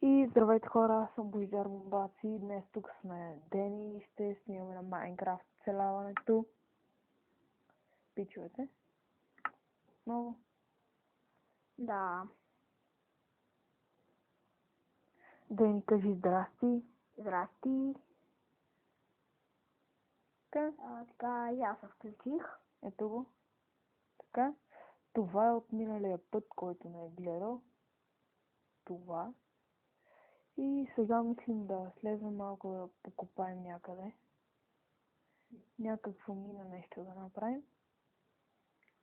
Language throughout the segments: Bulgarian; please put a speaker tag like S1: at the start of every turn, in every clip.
S1: И здравейте хора, аз съм Божидар Бомбаци. Днес тук сме Дени и ще снимаме на Майнкрафт оцеляването. Пичовете. Много.
S2: Да.
S1: Дени, кажи здрасти.
S2: Здрасти.
S1: Така,
S2: Така, и аз се включих.
S1: ето го. Така. Това е от миналия път, който не е гледал. Това. И сега мислим да слезем малко да покопаем някъде. Някакво мина нещо да направим.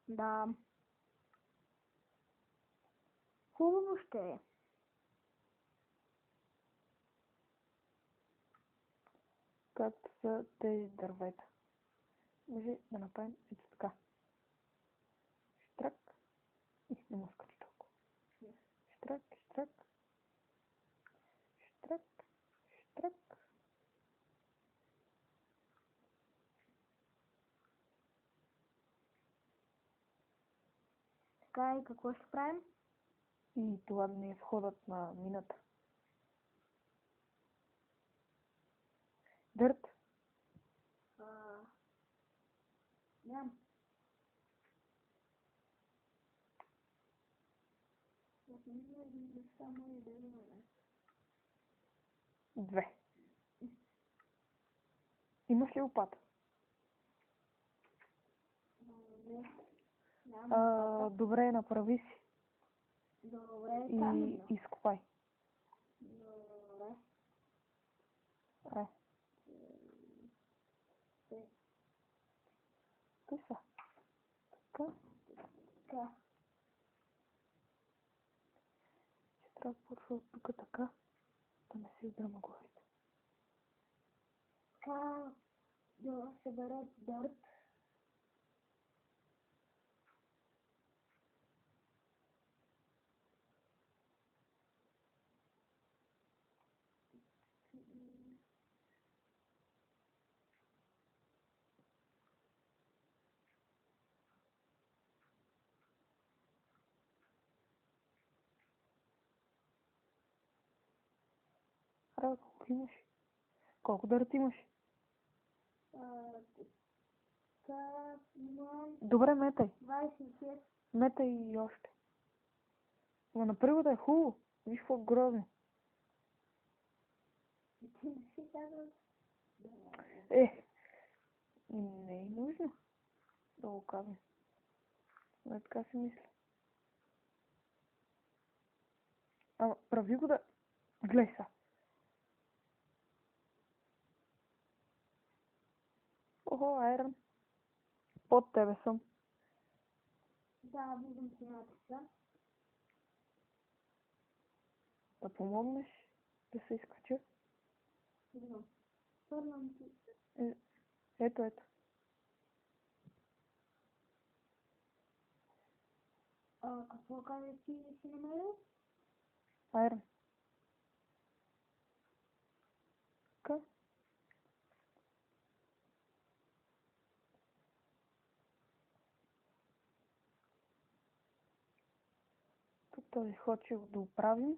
S2: Да. Хубаво ще е.
S1: Както са тези дървета. Може да направим ето така. Штрак. Не му скачи толкова. Штрак, штрак. Штрак, штрак.
S2: Така, и какво ще правим?
S1: И това не е входът на мината. Дърт.
S2: Ням.
S1: Две. Имаш ли лопата? Добре, направи си.
S2: Добре,
S1: И изкопай.
S2: Добре.
S1: Той са. Така.
S2: Така.
S1: Ще трябва да почва от тук така. Да не се издръма главите.
S2: Така. Да събере дърт.
S1: Аре, колко имаш? Колко дърт имаш?
S2: Така, имам
S1: Добре, метай.
S2: 26.
S1: Метай и още. Ама на превода е хубаво. Виж какво грозно.
S2: Ти не си казал?
S1: Не е нужно да го казвам. Не така си мисля. Ама прави го да... Глей са. Охо, Айрон. Под тебе съм.
S2: Да, виждам цената.
S1: Да помогнеш да се изкача.
S2: Виждам. Върнам ти.
S1: Ето.
S2: Какво каза ти си намерил?
S1: Айрон. Така. Тук този ход ще го доправим.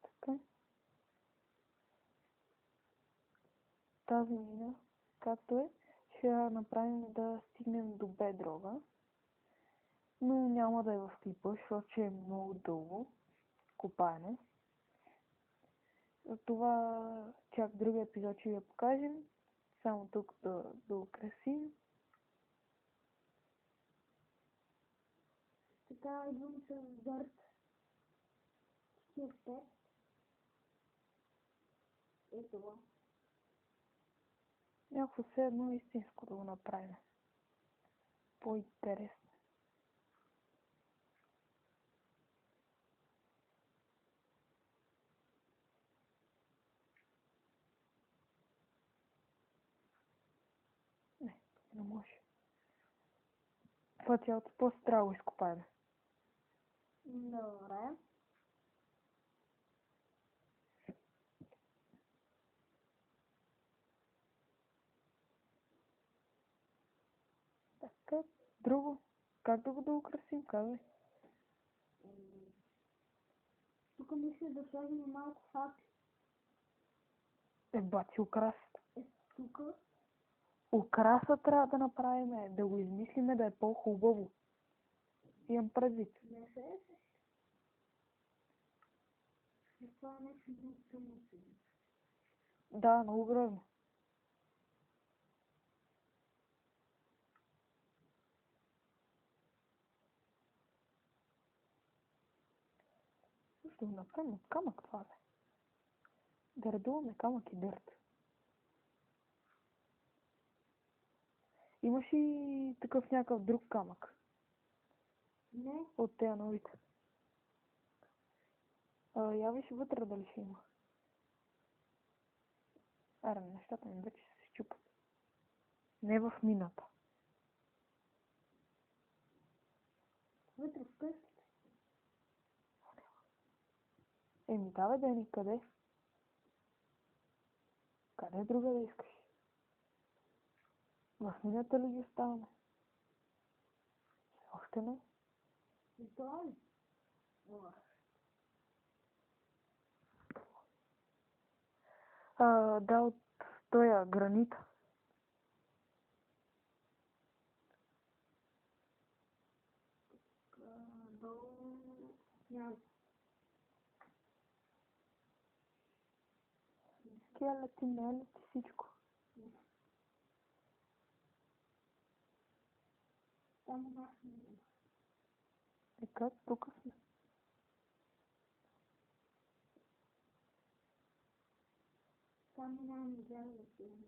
S1: Така. Тази мина, както е, ще я направим да стигнем до бедрога. Но няма да е в клипа, защото ще е много дълго копаене. Затова чак другия епизод ще я покажем. Само тук да украсим.
S2: Така, идвам с дърт. 45. Ето го.
S1: Някакво все едно истинско да го направим. По-интересно. Не може. Това цялото после трябва да го изкопаем.
S2: Добре.
S1: Така, друго. Как да го украсим, казвай.
S2: Тук мисля да сложим малко факли.
S1: Бати, украсата.
S2: Тук
S1: Украса трябва да направим, да го измислиме да е по-хубаво. Имам предвид.
S2: не се това е нещо много тъмно.
S1: Да, много грозно. Ще го направим от камък това, бе. Да редуваме камък и дърт. Имаш и такъв някакъв друг камък
S2: Не,
S1: от тези новите. Я виж вътре дали ще има. Аре, нещата ми вече се счупат. Не в мината.
S2: вътре в къщата.
S1: Еми, давай да ни къде? Къде друга да искаш? В мината ли ги оставаме? Още не.
S2: И това ли?
S1: Да, от тоя гранит.
S2: Долу няма.
S1: Скелети, мелети, всичко.
S2: Там у нас не има.
S1: И как? Тук сме.
S2: Там няма идея да се има.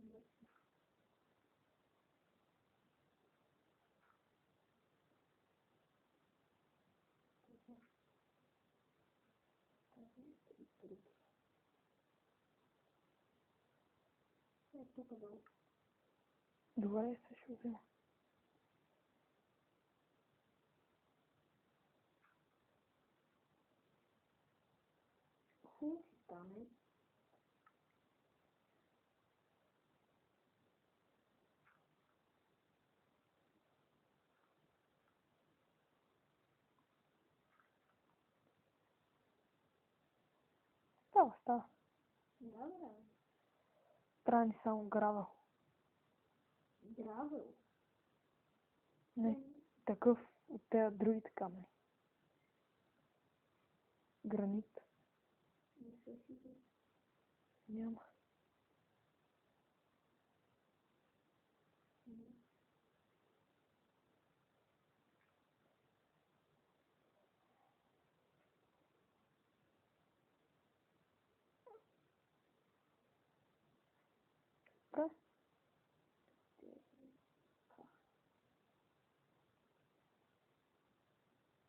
S2: Е, тук долу.
S1: Добре, се ще взема.
S2: Хубаво ще стане.
S1: Става, става.
S2: Добре.
S1: Трябва ни само гравел.
S2: Гравел.
S1: Не, такъв от тези другите камъни. Гранит.
S2: Не се сигурно.
S1: Няма. Добре.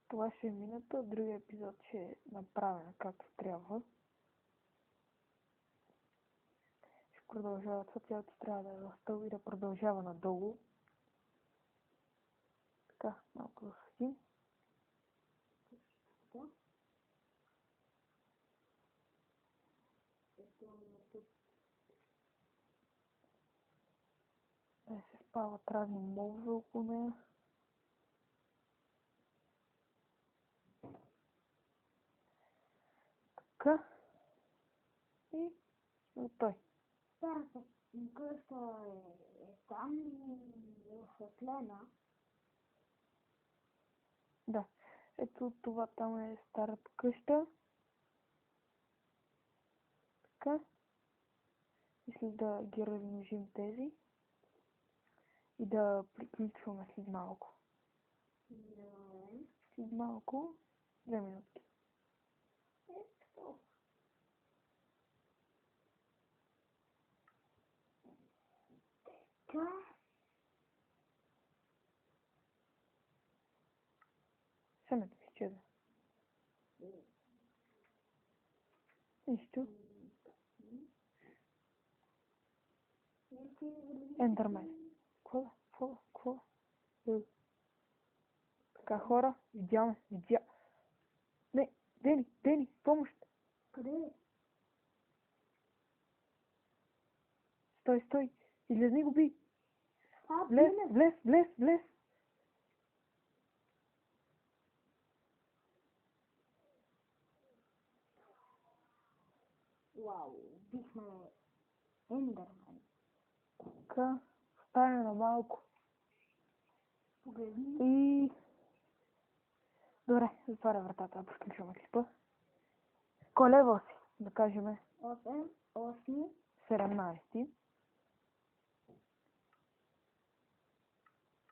S1: Това ще е мината, другия епизод ще е направен както трябва. Ще продължава, това цялото трябва да е в стъл и да продължава надолу. Така, малко да светим.
S2: Така. Ето тук.
S1: Да се спават разни мове около нея. Така. И той.
S2: Старата къща е там и е осветлена.
S1: Да. Ето това там е старата къща. Така. Мисля да ги размножим тези. И да приключваме след малко.
S2: Добре.
S1: След малко 2 минутки.
S2: Ето. Така.
S1: Семето ми изчезна. Нищо. Ендърмен. Какво? Така, хора, видя. Не, Дени, помощ!
S2: Къде е?
S1: Стой! Излезни го би!
S2: Влез.
S1: Влез!
S2: Вау, бихме Ендермен.
S1: Така, стане на малко.
S2: Погледни.
S1: И... Добре, затваря вратата, да приключваме клипа. Кой левел си? Да кажем
S2: 8, 8.
S1: 17.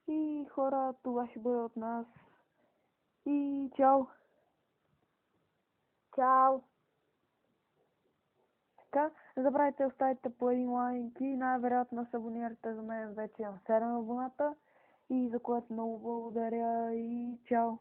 S1: И хора, това ще бъде от нас. И чао!
S2: Чао!
S1: Така, не забравяйте да оставите по един лайк и най-вероятно се абонирате за мен. Вече имам 7 абоната. И за което много благодаря и чао!